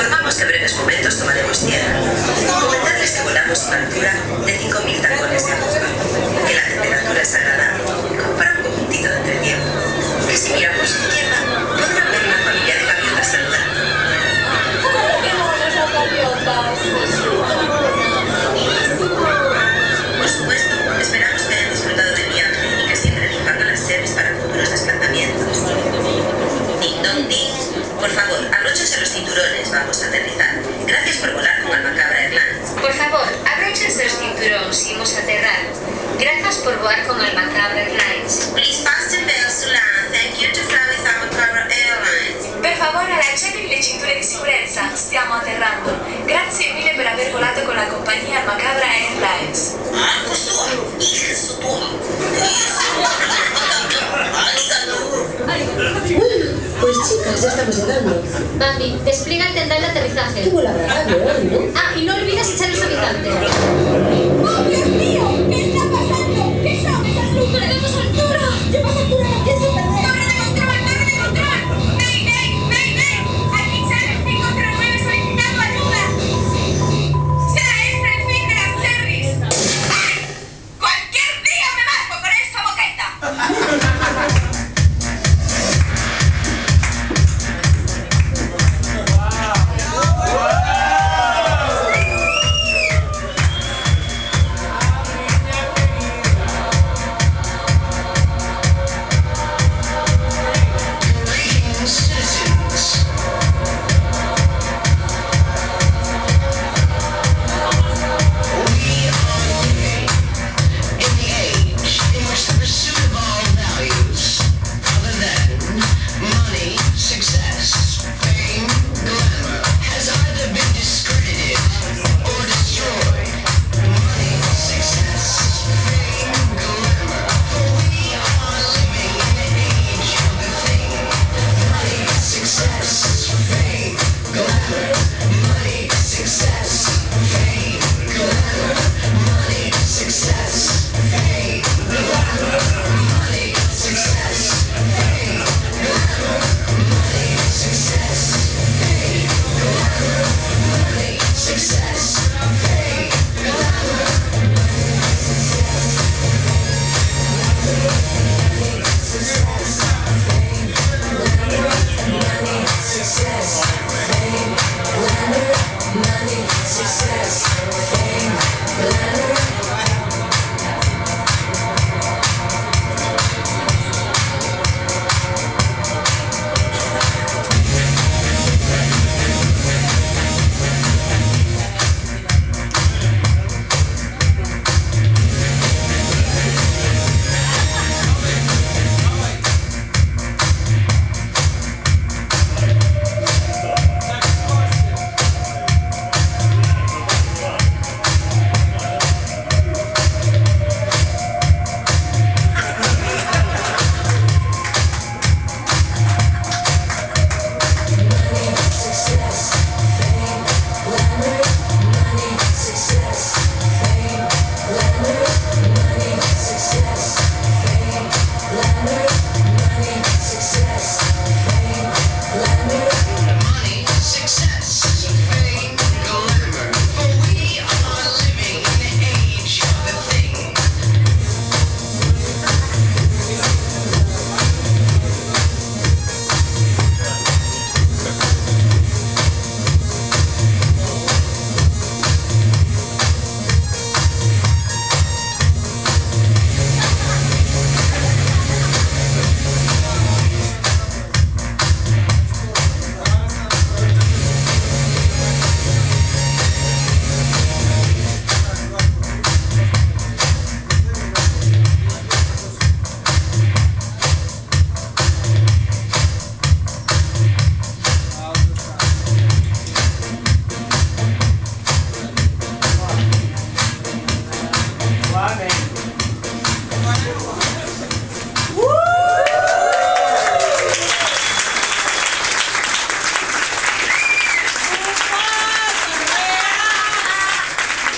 informamos que en breves momentos tomaremos tierra. Comentarles que volamos a una altura de 5.000 tacones de agua, que la temperatura es agradable, como para un conjuntito de entretiempo, que si miran por su izquierda podrán ver una familia de gaviotas saludando. Por supuesto, esperamos que hayan disfrutado del viaje y que siempre fijando las sedes para futuros desplazamientos. Ding dong ding. Por favor, abróchense los cinturones, vamos a aterrizar. Gracias por volar con Almacabra Airlines. Por favor, abróchense los cinturones, imos a aterrar. Gracias por voar con Almacabra Airlines. Please fasten belts to land. Thank you to fly with Almacabra Airlines. Per favore, allacciatevi le cinture di sicurezza, stiamo atterrando. Grazie mille per aver volato con la compagnia Almacabra Airlines. Pues chicas, ya estamos llegando. Bambi, despliega el tendal de aterrizaje. Tuvo la radio hoy, ¿no? Ah, y no olvides echar el suavizante.